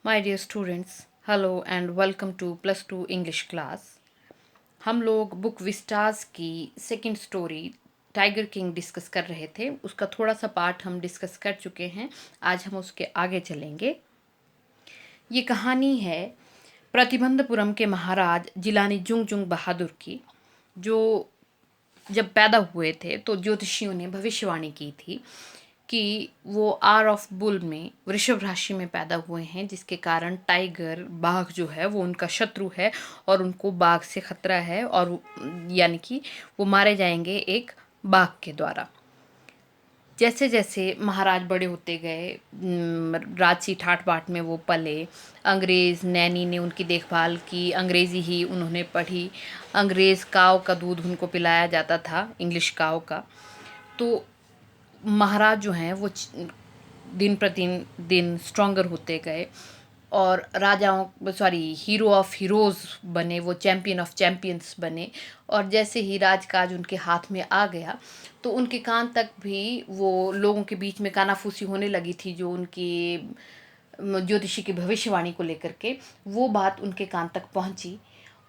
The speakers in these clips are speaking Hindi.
My dear students, hello and welcome to +2 English class. हम लोग बुक विस्टास की second story Tiger King discuss कर रहे थे। उसका थोड़ा सा पार्ट हम डिस्कस कर चुके हैं। आज हम उसके आगे चलेंगे। ये कहानी है प्रतिबंधपुरम के महाराज जिलानी जुंग जुंग बहादुर की, जो जब पैदा हुए थे तो ज्योतिषियों ने भविष्यवाणी की थी कि वो आर ऑफ बुल में वृषभ राशि में पैदा हुए हैं, जिसके कारण टाइगर बाघ जो है वो उनका शत्रु है और उनको बाघ से खतरा है, और यानी कि वो मारे जाएंगे एक बाघ के द्वारा। जैसे जैसे महाराज बड़े होते गए, राजसी ठाट बाट में वो पले। अंग्रेज़ नैनी ने उनकी देखभाल की, अंग्रेज़ी ही उन्होंने पढ़ी। अंग्रेज़ काव का दूध उनको पिलाया जाता था, इंग्लिश काव का। तो महाराज जो हैं वो दिन प्रतिदिन दिन स्ट्रॉन्गर होते गए और राजाओं हीरो ऑफ हीरोज़ बने, वो चैम्पियन ऑफ चैम्पियंस बने। और जैसे ही राजकाज उनके हाथ में आ गया तो उनके कान तक भी वो लोगों के बीच में कानाफूसी होने लगी थी, जो उनकी ज्योतिषी की भविष्यवाणी को लेकर के वो बात उनके कान तक पहुंची।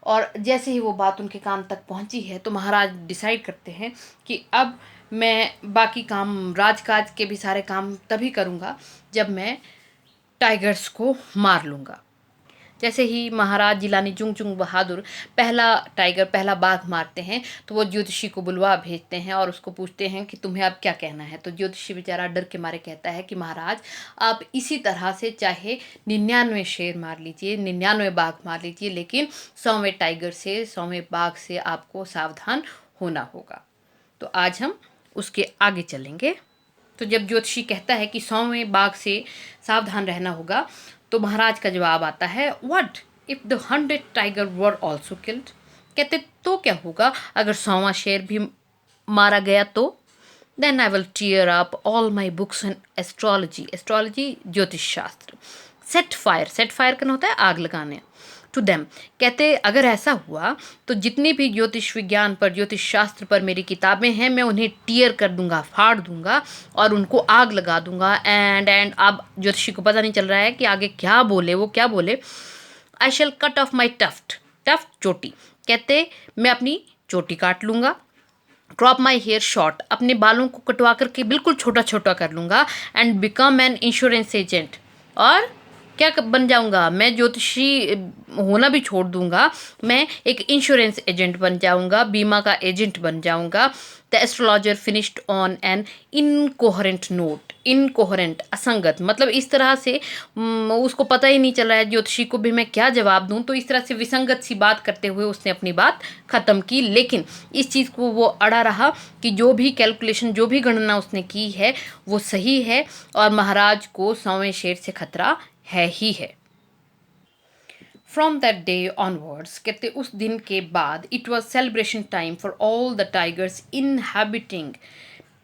और जैसे ही वो बात उनके कान तक पहुंची है तो महाराज डिसाइड करते हैं कि अब मैं बाकी काम, राजकाज के भी सारे काम तभी करूँगा जब मैं टाइगर्स को मार लूँगा। जैसे ही महाराज जिलानी जुंग जुंग बहादुर पहला टाइगर, पहला बाघ मारते हैं तो वो ज्योतिषी को बुलवा भेजते हैं और उसको पूछते हैं कि तुम्हें अब क्या कहना है। तो ज्योतिषी बेचारा डर के मारे कहता है कि महाराज, आप इसी तरह से चाहे 99 शेर मार लीजिए, 99 बाघ मार लीजिए, लेकिन 100वें टाइगर से, 100वें बाघ से आपको सावधान होना होगा। तो आज हम उसके आगे चलेंगे। तो जब ज्योतिषी कहता है कि 100वें बाघ से सावधान रहना होगा तो महाराज का जवाब आता है, what if the 100 tiger were also killed. कहते तो क्या होगा अगर 100वां शेर भी मारा गया तो। Then I will tear up all my books and astrology, astrology ज्योतिष शास्त्र। सेट फायर करना होता है आग लगाने, टू देम। कहते अगर ऐसा हुआ तो जितनी भी ज्योतिष विज्ञान पर, ज्योतिष शास्त्र पर मेरी किताबें हैं, मैं उन्हें टीयर कर दूंगा, फाड़ दूंगा और उनको आग लगा दूंगा। एंड अब ज्योतिषी को पता नहीं चल रहा है कि आगे क्या बोले, वो क्या बोले। I shall cut off my tuft, tuft चोटी। कहते मैं अपनी चोटी काट लूंगा। क्रॉप माई हेयर शॉर्ट, अपने बालों को कटवा करके बिल्कुल छोटा छोटा कर लूँगा। And become an insurance agent, और क्या बन जाऊँगा, मैं ज्योतिषी होना भी छोड़ दूँगा, मैं एक इंश्योरेंस एजेंट बन जाऊँगा, बीमा का एजेंट बन जाऊँगा। The astrologer finished on an incoherent note. Incoherent, असंगत, मतलब इस तरह से उसको पता ही नहीं चल रहा है ज्योतिषी को भी मैं क्या जवाब दूं। तो इस तरह से विसंगत सी बात करते हुए उसने अपनी बात खत्म की, लेकिन इस चीज़ को वो अड़ा रहा कि जो भी कैलकुलेशन, जो भी गणना उसने की है वो सही है और महाराज को 100वें शेर से खतरा है ही है। फ्रॉम दैट डे ऑनवर्ड्स, कहते उस दिन के बाद, it was celebration time for all the tigers inhabiting.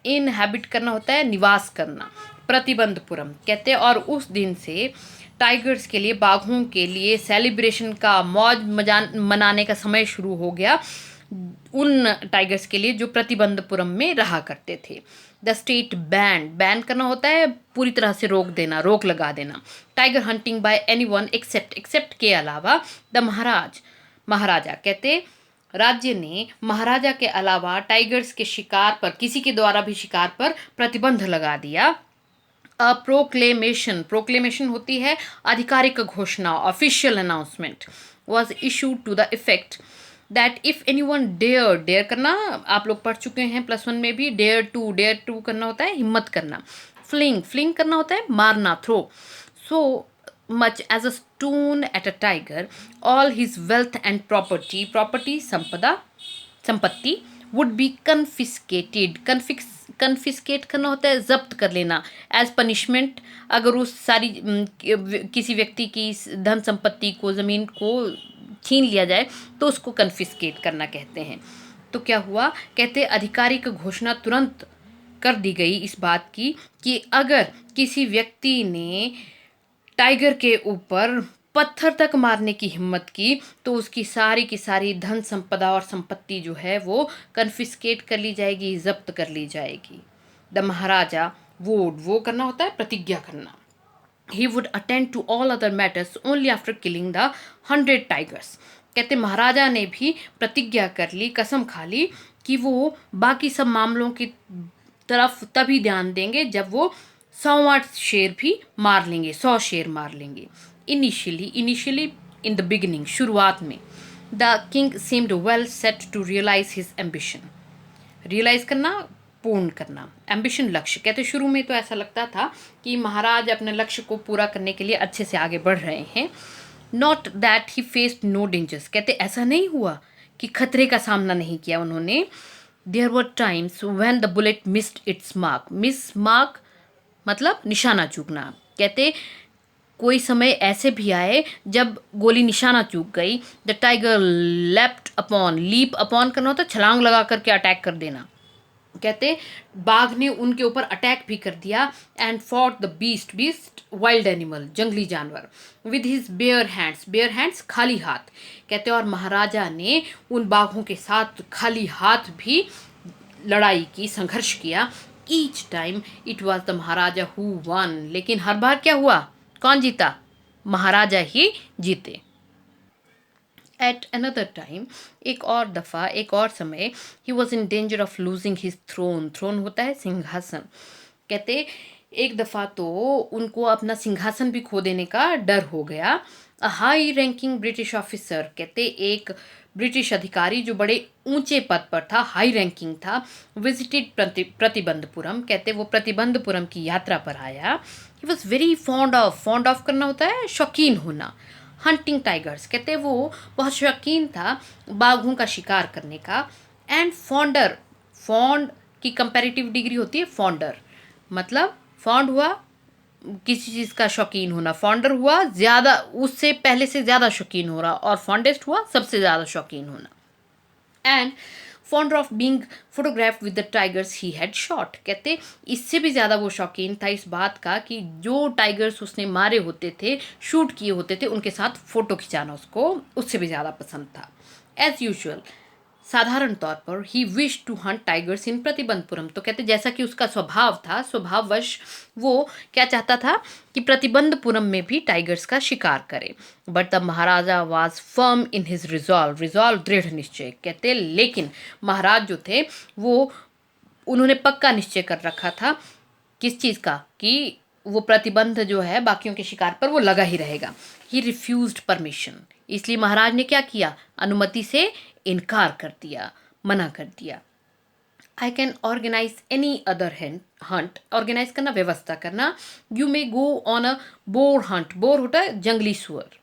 Inhabit करना होता है निवास करना, प्रतिबंधपुरम। कहते और उस दिन से टाइगर्स के लिए, बाघों के लिए सेलिब्रेशन का, मौज मनाने का समय शुरू हो गया उन टाइगर्स के लिए जो प्रतिबंधपुरम में रहा करते थे। द स्टेट बैन करना होता है पूरी तरह से रोक देना, रोक लगा देना। Tiger hunting by anyone except के अलावा द महाराजा। कहते राज्य ने महाराजा के अलावा टाइगर्स के शिकार पर, किसी के द्वारा भी शिकार पर प्रतिबंध लगा दिया। प्रोक्लेमेशन होती है आधिकारिक घोषणा, official announcement, was issued to the effect that if anyone dare करना, आप लोग पढ़ चुके हैं +1 में भी। डेयर टू करना होता है हिम्मत करना। फ्लिंग करना होता है मारना, throw. So much as a stone at a tiger, all his wealth and property संपत्ति वुड बी कन्फिस्केटेड। कन्फिस्केट करना होता है जब्त कर लेना, एज पनिशमेंट। अगर उस किसी व्यक्ति की धन संपत्ति को, ज़मीन को छीन लिया जाए तो उसको कन्फिस्केट करना कहते हैं। तो क्या हुआ, कहते आधिकारिक घोषणा तुरंत कर दी गई इस बात की कि अगर किसी व्यक्ति ने टाइगर के ऊपर पत्थर तक मारने की हिम्मत की तो उसकी सारी की सारी धन संपदा और संपत्ति जो है वो कन्फिस्केट कर ली जाएगी, जब्त कर ली जाएगी। द महाराजा वो करना होता है प्रतिज्ञा करना। He would attend to all other matters only after killing the 100 tigers. कहते महाराजा ने भी प्रतिज्ञा कर ली, कसम खा ली कि वो बाकी सब मामलों की तरफ तभी ध्यान देंगे जब वो 100वां शेर भी मार लेंगे, 100 शेर मार लेंगे। इनिशियली इन द बिगिनिंग, शुरुआत में, the king seemed well set to realise his ambition. Realise करना, पूर्ण करना, एम्बिशन लक्ष्य। कहते शुरू में तो ऐसा लगता था कि महाराज अपने लक्ष्य को पूरा करने के लिए अच्छे से आगे बढ़ रहे हैं। Not that he faced no dangers. कहते ऐसा नहीं हुआ कि खतरे का सामना नहीं किया उन्होंने। There were times when the bullet missed its mark. Miss mark मतलब निशाना चूकना। कहते कोई समय ऐसे भी आए जब गोली निशाना चूक गई। The tiger leapt upon, leap upon करना होता है छलांग लगा करके अटैक कर देना। कहते बाघ ने उनके ऊपर अटैक भी कर दिया। And fought the beast, beast wild animal, जंगली जानवर, with his bare hands, bare hands खाली हाथ। कहते और महाराजा ने उन बाघों के साथ खाली हाथ भी लड़ाई की, संघर्ष किया। Each time it was the Maharaja who one. लेकिन हर बार क्या हुआ, कौन जीता, महाराजा ही जीते। एट अनदर टाइम, एक और दफ़ा, एक और समय, he was in danger of losing his throne. Throne होता है सिंहासन। कहते एक दफ़ा तो उनको अपना सिंहासन भी खो देने का डर हो गया। A high ranking British officer, कहते एक ब्रिटिश अधिकारी जो बड़े ऊंचे पद पर था, हाई रैंकिंग था, विजिटेड प्रतिबंधपुरम। कहते वो प्रतिबंधपुरम की यात्रा पर आया। He was very fond of करना होता है शौकीन होना। हंटिंग टाइगर्स, कहते वो बहुत शौकीन था बाघों का शिकार करने का। एंड फॉन्डर, फॉन्ड की कंपैरेटिव डिग्री होती है फॉन्डर, मतलब फॉन्ड हुआ किसी चीज़ का शौकीन होना, फॉन्डर हुआ ज़्यादा, उससे पहले से ज़्यादा शौकीन हो रहा, और फॉन्डेस्ट हुआ सबसे ज़्यादा शौकीन होना। And fonder of being photograph with the tigers he had shot. कहते इससे भी ज़्यादा वो शौकीन था इस बात का कि जो टाइगर्स उसने मारे होते थे, शूट किए होते थे, उनके साथ फ़ोटो खिंचाना उसको उससे भी ज़्यादा पसंद था। एज़ यूजुअल, साधारण तौर पर, he wish to hunt tigers in Pratibandhapuram. तो कहते जैसा कि उसका स्वभाव था, स्वभाववश वो क्या चाहता था कि प्रतिबंधपुरम में भी टाइगर्स का शिकार करे। But the Maharaja was firm in his resolve, resolve दृढ़ निश्चय। कहते लेकिन महाराज जो थे वो, उन्होंने पक्का निश्चय कर रखा था किस चीज़ का, कि वो प्रतिबंध जो है बाकियों के शिकार पर वो लगा ही रहेगा। ही रिफ्यूज्ड परमिशन। इसलिए महाराज ने क्या किया, अनुमति से इनकार कर दिया, मना कर दिया। I can organise any other hunt, organise करना, व्यवस्था करना। You may go on a boar hunt, boar होता है जंगली सुअर।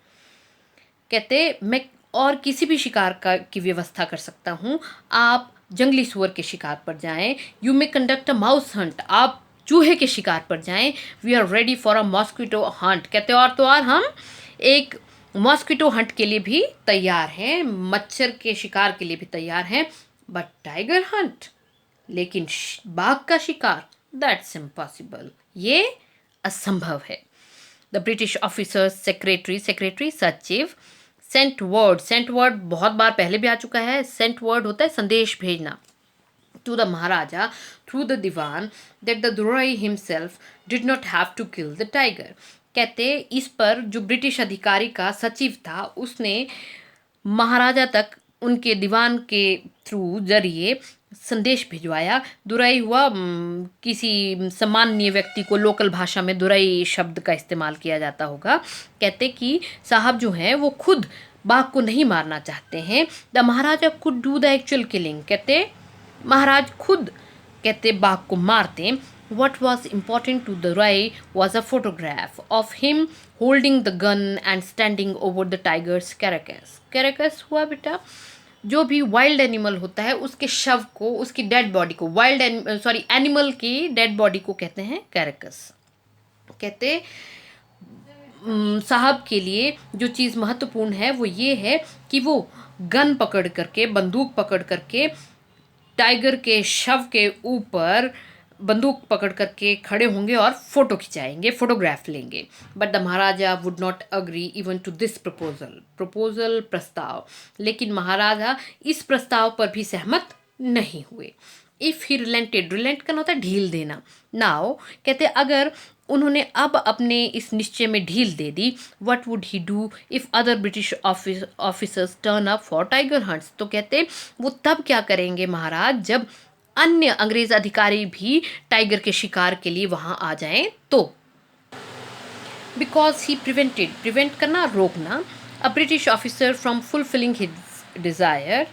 कहते मैं और किसी भी शिकार का की व्यवस्था कर सकता हूँ, आप जंगली सुअर के शिकार पर जाएं। You may conduct a mouse hunt, आप चूहे के शिकार पर जाएं। We are ready for a mosquito hunt. कहते और तो और हम एक मॉस्किटो हंट के लिए भी तैयार हैं, मच्छर के शिकार के लिए भी तैयार हैं। बट टाइगर हंट, लेकिन बाघ का शिकार, दैट्स इम्पॉसिबल, ये असंभव है। The British officers, secretary, secretary सचिव, सेंट वर्ड, सेंट वर्ड बहुत बार पहले भी आ चुका है। सेंट वर्ड होता है संदेश भेजना, to the Maharaja through the Dewan, that the Durai himself did not have to kill the tiger. कहते इस पर जो ब्रिटिश अधिकारी का सचिव था, उसने महाराजा तक उनके दीवान के थ्रू जरिए संदेश भिजवाया। दुराई हुआ किसी सामान्य व्यक्ति को, लोकल भाषा में दुराई शब्द का इस्तेमाल किया जाता होगा। कहते कि साहब जो हैं वो खुद बाघ को नहीं मारना चाहते हैं। The Maharaja could do the actual killing. कहते महाराज खुद, कहते बाघ को मारते। What was important to the Rai was a photograph of him holding the gun and standing over the tiger's carcass. Carcass हुआ बेटा जो भी वाइल्ड एनिमल होता है उसके शव को, उसकी डेड बॉडी को, एनिमल की डेड बॉडी को कहते हैं कैरकस। कहते साहब के लिए जो चीज़ महत्वपूर्ण है वो ये है कि वो गन पकड़ करके, बंदूक पकड़ करके टाइगर के शव के ऊपर बंदूक पकड़ करके खड़े होंगे और फोटो खिंचाएंगे, फोटोग्राफ लेंगे। But the Maharaja would not agree even to this proposal, प्रस्ताव। लेकिन महाराजा इस प्रस्ताव पर भी सहमत नहीं हुए। इफ़ ही रिलेंटेड, रिलेंट करना होता है ढील देना। नाउ कहते अगर उन्होंने अब अपने इस निश्चय में ढील दे दी. What would he do if other British officers turn up for tiger hunts. तो कहते वो तब क्या करेंगे महाराज जब अन्य अंग्रेज अधिकारी भी टाइगर के शिकार के लिए वहां आ जाएं तो. बिकॉज ही प्रिवेंट करना, रोकना, a British officer from fulfilling his desire.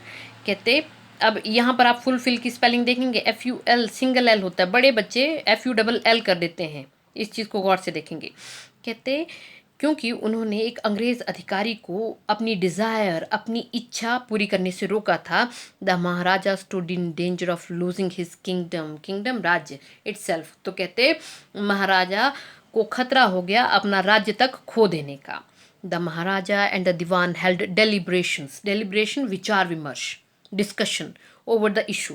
कहते अब यहाँ पर आप फुलफिल की स्पेलिंग देखेंगे, FUL सिंगल L होता है, बड़े बच्चे FULL कर देते हैं, इस चीज़ को गौर से देखेंगे. कहते क्योंकि उन्होंने एक अंग्रेज अधिकारी को अपनी डिज़ायर, अपनी इच्छा पूरी करने से रोका था. The Maharaja stood in danger of losing his kingdom राज्य इटसेल्फ. तो कहते महाराजा को खतरा हो गया अपना राज्य तक खो देने का. The Maharaja and the Dewan held deliberation विचार विमर्श, डिस्कशन ओवर द इशू.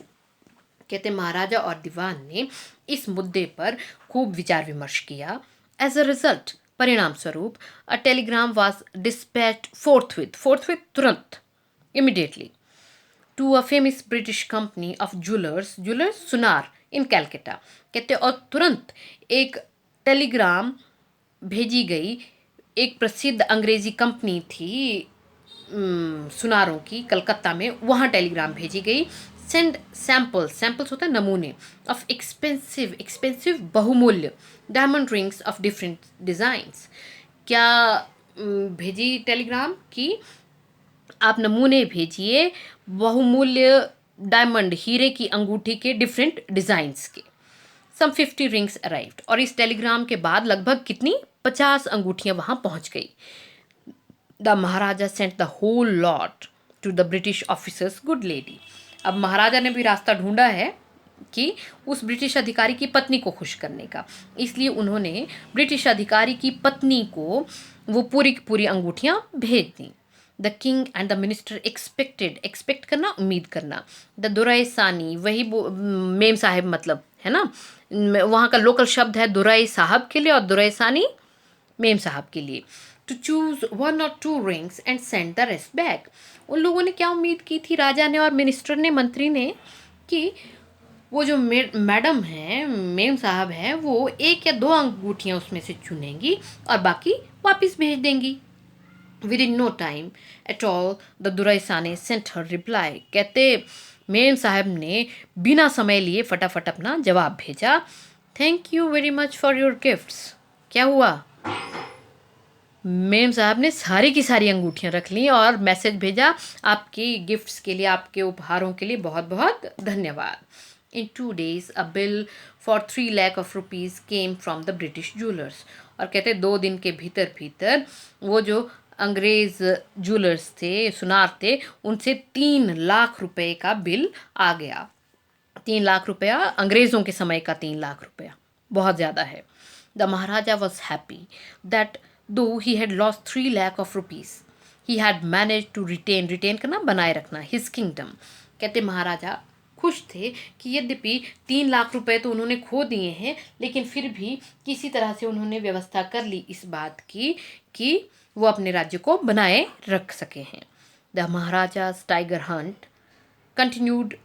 कहते महाराजा और दीवान ने इस मुद्दे पर खूब विचार विमर्श किया. एज अ रिजल्ट, परिणाम स्वरूप, a telegram was dispatched forthwith तुरंत, immediately, to a famous British company of jewellers सुनार इन कैलकाटा. कहते और तुरंत एक टेलीग्राम भेजी गई. एक प्रसिद्ध अंग्रेजी कंपनी थी सुनारों की कलकत्ता में, वहाँ टेलीग्राम भेजी गई. सेंड सैम्पल्स होता है नमूने, ऑफ एक्सपेंसिव बहुमूल्य diamond rings of different designs. क्या भेजी टेलीग्राम की आप नमूने भेजिए बहुमूल्य डायमंड हीरे की अंगूठी के डिफरेंट डिज़ाइंस के. सम 50 रिंग्स अराइव्ड. और इस टेलीग्राम के बाद लगभग कितनी 50 अंगूठियां वहां पहुंच गई. The Maharaja sent the whole lot to the British officer's good lady. अब महाराजा ने भी रास्ता ढूंढा है कि उस ब्रिटिश अधिकारी की पत्नी को खुश करने का, इसलिए उन्होंने ब्रिटिश अधिकारी की पत्नी को वो पूरी की पूरी अंगूठियां भेज दी. The king and the minister expect करना, उम्मीद करना. द दुराई सानी, वही मेम साहिब मतलब है ना, वहाँ का लोकल शब्द है दुराई साहब के लिए और दुराई सानी मेम साहब के लिए. To choose 1 or 2 rings and send the rest back. उन लोगों ने क्या उम्मीद की थी, राजा ने और मिनिस्टर ने, मंत्री ने, कि वो जो मैडम है, मेम साहब हैं, वो 1 या 2 अंगूठियाँ उसमें से चुनेंगी और बाकी वापस भेज देंगी. Within no time at all, the दुराइसाने sent her reply. कहते मेम साहब ने बिना समय लिए फटाफट अपना जवाब भेजा. Thank you very much for your gifts. क्या हुआ, मेम साहब ने सारी की सारी अंगूठियां रख ली और मैसेज भेजा, आपकी गिफ्ट्स के लिए, आपके उपहारों के लिए बहुत बहुत धन्यवाद. इन 2 days a bill for 3 lakh of rupees came from the British jewelers. और कहते 2 दिन के भीतर भीतर वो जो अंग्रेज ज्वेलर्स थे, सुनार थे, उनसे 3 लाख रुपए का बिल आ गया. 3 लाख रुपया अंग्रेज़ों के समय का 3 लाख रुपया बहुत ज़्यादा है. The maharaja was happy that though he had lost 3 lakh of rupees he had manage to retain करना, बनाए रखना, हिज किंगडम. कहते महाराजा खुश थे कि यद्यपि 3 लाख रुपए तो उन्होंने खो दिए हैं, लेकिन फिर भी किसी तरह से उन्होंने व्यवस्था कर ली इस बात की कि वो अपने राज्य को बनाए रख सके हैं. The Maharaja tiger hunt continued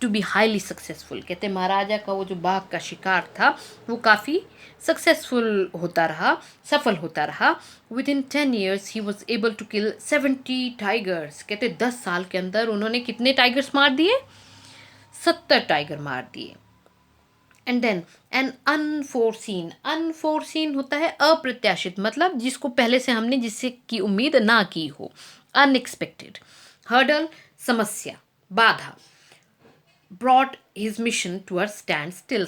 to be highly successful. कहते महाराजा का वो जो बाघ का शिकार था वो काफ़ी सक्सेसफुल होता रहा, सफल होता रहा. Within 10 years he was able to kill 70 tigers. कहते 10 साल के अंदर उन्होंने कितने टाइगर्स मार दिए, 70 टाइगर मार दिए. एंड देन एन अनफोर्सीन होता है अप्रत्याशित, मतलब जिसको पहले से हमने जिससे की उम्मीद ना की हो, अनएक्सपेक्टेड. हर्डल समस्या, बाधा. Brought his mission to a standstill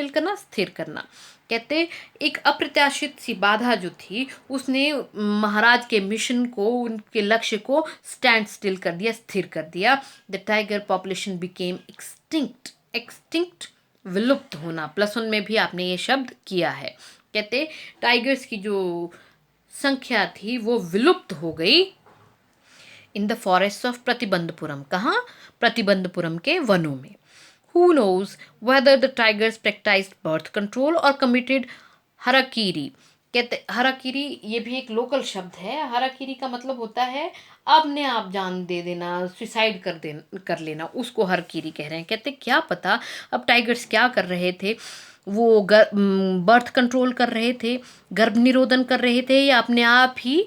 करना, स्थिर करना. कहते एक अप्रत्याशित सी बाधा जो थी उसने महाराज के मिशन को, उनके लक्ष्य को स्टैंड स्टिल कर दिया, स्थिर कर दिया. The tiger population became extinct, विलुप्त होना. +1 में भी आपने ये शब्द किया है. कहते टाइगर्स की जो संख्या थी वो विलुप्त हो गई. In the forest of Pratibandapuram. कहाँ, प्रतिबंधपुरम के वनों में. Who knows whether the tigers practised birth control और कमिटेड हराकीरी. कहते हराकीरी ये भी एक लोकल शब्द है. हराकीरी का मतलब होता है अपने आप जान दे देना, सुसाइड कर लेना, उसको हराकीरी कह रहे हैं. कहते क्या पता अब टाइगर्स क्या कर रहे थे, वो बर्थ कंट्रोल कर रहे थे, गर्भ निरोधन कर रहे थे, या अपने आप ही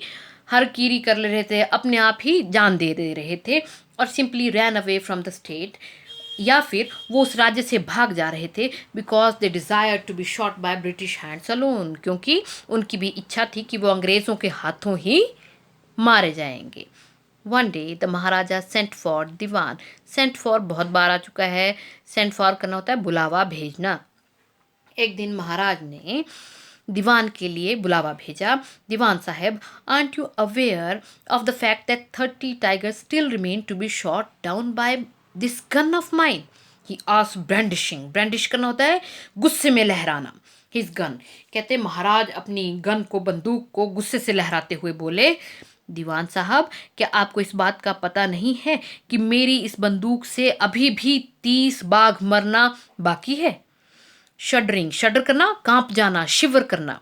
हर कीरी कर ले रहे थे, अपने आप ही जान दे रहे थे और simply ran away from the state, या फिर वो उस राज्य से भाग जा रहे थे because they desire to be shot by British hands alone, क्योंकि उनकी भी इच्छा थी कि वो अंग्रेज़ों के हाथों ही मारे जाएंगे। One day the Maharaja sent for Dewan. Sent for बहुत बार आ चुका है, सेंट फॉर करना होता है बुलावा भेजना। एक दिन महाराज ने दीवान के लिए बुलावा भेजा। Dewan Sahib, aren't you aware of the fact that 30 tigers still remain to be shot down by this gun of mine? He asked brandishing. Brandish करना होता है गुस्से में लहराना। हिज गन, कहते महाराज अपनी गन को, बंदूक को गुस्से से लहराते हुए बोले, दीवान साहब, क्या आपको इस बात का पता नहीं है कि मेरी इस बंदूक से अभी भी 30 बाघ मरना बाकी है? शडरिंग, शडर करना, कांप जाना, शिवर करना।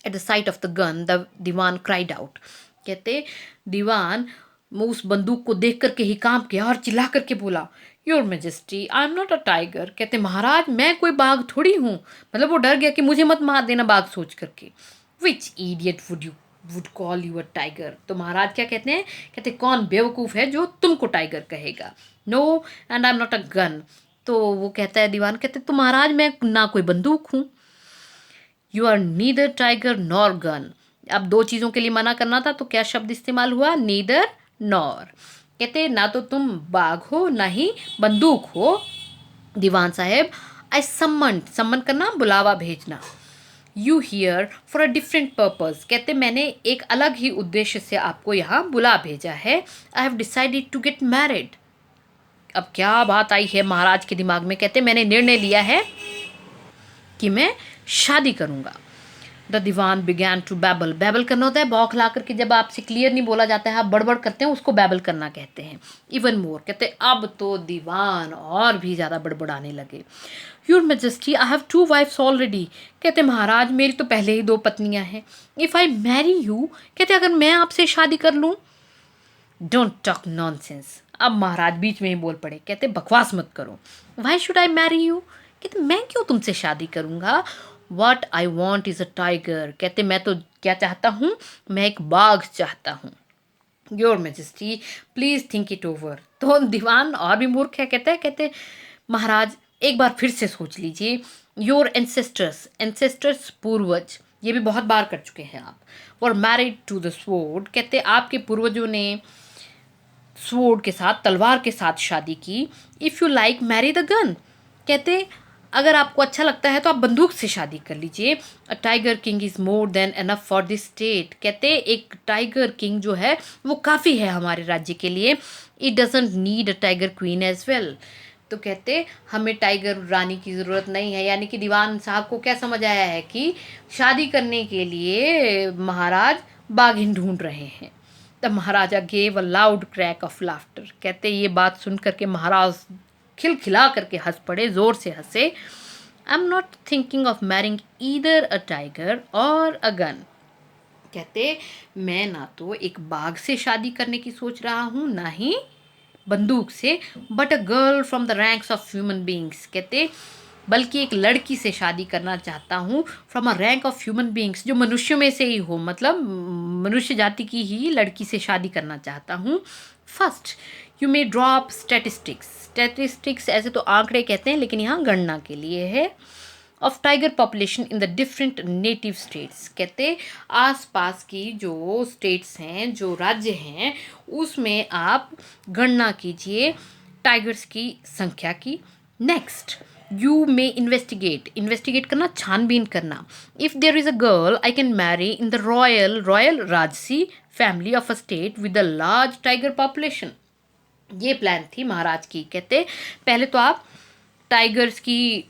At the sight of the gun the Dewan cried out. कहते दीवान उस बंदूक को देख करके ही कांप गया और चिल्ला करके बोला, your majesty, I am not a tiger. कहते महाराज, मैं कोई बाघ थोड़ी हूँ। मतलब वो डर गया कि मुझे मत मार देना बाघ सोच करके। Which idiot would call you a tiger? तो महाराज क्या कहते हैं? कहते कौन बेवकूफ़ है जो तुमको टाइगर कहेगा? No, and I am not a gun. तो वो कहता है, दीवान कहते तो महाराज मैं ना कोई बंदूक हूँ। You are neither tiger nor gun. अब दो चीज़ों के लिए मना करना था तो क्या शब्द इस्तेमाल हुआ? Neither nor. कहते ना तो तुम बाघ हो ना ही बंदूक हो। दीवान साहब, आई सम्मन करना, बुलावा भेजना। You here for a different purpose. कहते मैंने एक अलग ही उद्देश्य से आपको यहाँ बुला भेजा है। I have decided to get married. अब क्या बात आई है महाराज के दिमाग में? कहते मैंने निर्णय लिया है कि मैं शादी करूँगा। The Dewan began to babble. Babble करना होता है बौखला करके, जब आपसे क्लियर नहीं बोला जाता है, आप बड़बड़ करते हैं, उसको बैबल करना कहते हैं। इवन मोर, कहते अब तो दीवान और भी ज़्यादा बड़बड़ाने लगे। Your majesty, I have 2 wives already. कहते महाराज, मेरी तो पहले ही 2 पत्नियां हैं। इफ़ आई मैरी यू, कहते अगर मैं आपसे शादी कर लूँ। Don't talk nonsense. अब महाराज बीच में ही बोल पड़े, कहते बकवास मत करो। Why should I marry you? कहते मैं क्यों तुमसे शादी करूँगा? What I want is a tiger. कहते मैं तो क्या चाहता हूँ? मैं एक बाघ चाहता हूँ। Your majesty, please think it over. तो दीवान और भी मूर्ख है, कहते महाराज एक बार फिर से सोच लीजिए। योर एंसेस्टर्स, एंसेस्टर्स पूर्वज, ये भी बहुत बार कर चुके हैं आप। और मैरिड टू द स्वॉर्ड, कहते आपके पूर्वजों ने स्वॉर्ड के साथ, तलवार के साथ शादी की। If you like marry the gun. कहते अगर आपको अच्छा लगता है तो आप बंदूक से शादी कर लीजिए। A tiger king is more than enough for this state. कहते एक टाइगर किंग जो है वो काफ़ी है हमारे राज्य के लिए। It doesn't need a tiger queen as well. तो कहते हमें टाइगर रानी की ज़रूरत नहीं है। यानी कि दीवान साहब को क्या समझ आया है कि शादी करने के लिए महाराज बाघिन ढूंढ रहे हैं। The Maharaja gave a loud crack of laughter. कहते ये बात सुन करके महाराज खिलखिला करके हंस पड़े, ज़ोर से हंसे। आई am not thinking of marrying either a tiger और अ गन। कहते मैं ना तो एक बाघ से शादी करने की सोच रहा हूँ, ना ही बंदूक से, but a girl from the ranks of human beings. कहते बल्कि एक लड़की से शादी करना चाहता हूँ, from a rank of human beings, जो मनुष्यों में से ही हो, मतलब मनुष्य जाति की ही लड़की से शादी करना चाहता हूँ। First you may drop statistics. Statistics ऐसे तो आंकड़े कहते हैं, लेकिन यहाँ गणना के लिए है। Of tiger population in the different native states. कहते आसपास की जो स्टेट्स हैं, जो राज्य हैं, उसमें आप गणना कीजिए टाइगर्स की संख्या की। Next you may investigate. Investigate करना, छानबीन करना। If there is a girl I can marry in the royal राजसी family of a state with a large tiger population. ये प्लान थी महाराज की। कहते पहले तो आप टाइगर्स की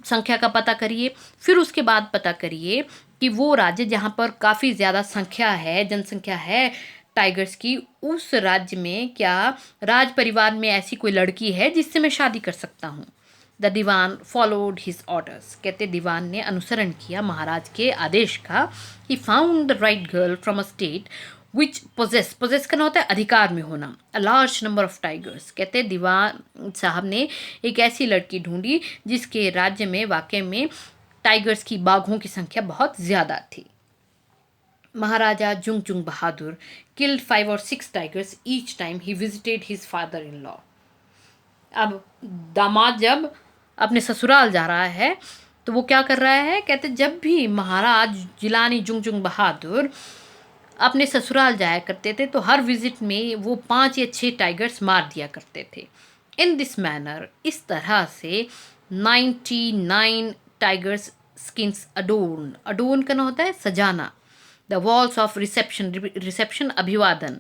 संख्या का पता करिए, फिर उसके बाद पता करिए कि वो राज्य जहाँ पर काफ़ी ज़्यादा संख्या है, जनसंख्या है टाइगर्स की, उस राज्य में क्या राज परिवार में ऐसी कोई लड़की है जिससे मैं शादी कर सकता हूँ। The dewan followed his orders. कहते दीवान ने अनुसरण किया महाराज के आदेश का। He found the right girl from a state which possesses करना होता है अधिकार में होना। A large number of tigers, कहते हैं दीवान साहब ने एक ऐसी लड़की ढूंढी जिसके राज्य में वाकई में टाइगर्स की, बाघों की संख्या बहुत ज़्यादा थी। महाराजा जुंगजुंग बहादुर killed 5 or 6 tigers each time he visited his father-in-law। अब दामाद जब अपने ससुराल जा रहा है तो वो क्या कर रहा है, कहते जब भी महाराज जिलानी जुंगजुंग बहादुर अपने ससुराल जाया करते थे तो हर विजिट में वो 5 या 6 टाइगर्स मार दिया करते थे। इन दिस मैनर, इस तरह से 99 टाइगर्स स्किन्स अडोन, अडोन करना होता है सजाना, the walls of reception, reception अभिवादन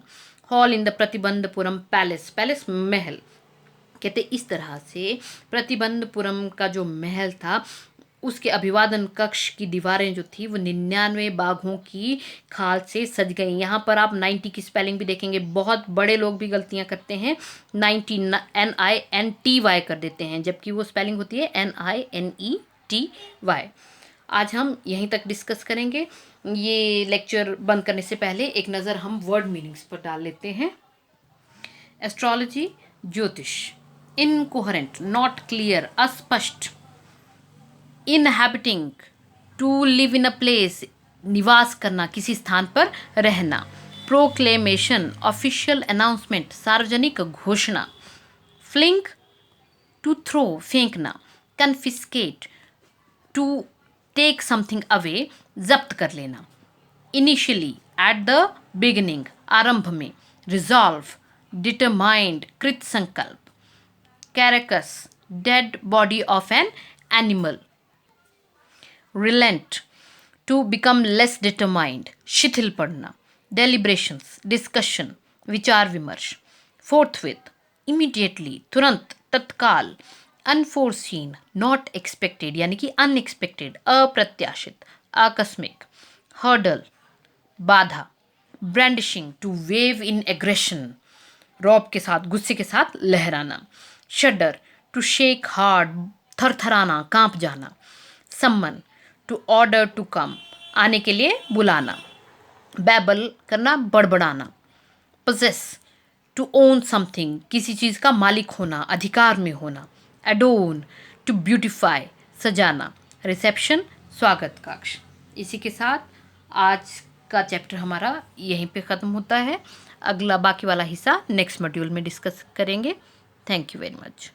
hall in the Pratibandhapuram palace, palace महल, कहते इस तरह से प्रतिबंधपुरम का जो महल था उसके अभिवादन कक्ष की दीवारें जो थी वो 99 बाघों की खाल से सज गई। यहाँ पर आप 90 की स्पेलिंग भी देखेंगे, बहुत बड़े लोग भी गलतियाँ करते हैं, 90 NINTY कर देते हैं, जबकि वो स्पेलिंग होती है NINETY। आज हम यहीं तक डिस्कस करेंगे। ये लेक्चर बंद करने से पहले एक नज़र हम वर्ड मीनिंग्स पर डाल लेते हैं। एस्ट्रोलॉजी, ज्योतिष, इनकोहेरेंट, नॉट क्लियर, अस्पष्ट, inhabiting, to live in a place, निवास करना, किसी स्थान पर रहना, प्रोक्लेमेशन, ऑफिशियल अनाउंसमेंट, सार्वजनिक घोषणा, फ्लिंग, टू थ्रो, फेंकना, confiscate, to take something away, जब्त कर लेना, इनिशियली, एट द बिगिनिंग, आरंभ में, रिजॉल्व, डिटरमाइंड, कृत संकल्प, carcass, dead body of an animal, relent, to become less determined, शिथिल पड़ना, डेलिब्रेशंस, डिस्कशन, विचार विमर्श, फोर्थविथ, इमीडिएटली, तुरंत, तत्काल, अनफोर्सीन, नॉट एक्सपेक्टेड यानी कि अनएक्सपेक्टेड, अप्रत्याशित, आकस्मिक, हर्डल, बाधा, brandishing, to wave in aggression, रौब के साथ, गुस्से के साथ लहराना, शडर, टू शेक हार्ड, थरथराना, कांप जाना, सम्मन, टू ऑर्डर टू कम, आने के लिए बुलाना, बैबल करना, बड़बड़ाना, पोजेस, टू ओन समथिंग, किसी चीज़ का मालिक होना, अधिकार में होना, एडोन, टू ब्यूटिफाई, सजाना, रिसेप्शन, स्वागत कक्ष। इसी के साथ आज का चैप्टर हमारा यहीं पे ख़त्म होता है। अगला बाकी वाला हिस्सा नेक्स्ट मॉड्यूल में डिस्कस करेंगे। Thank you very much.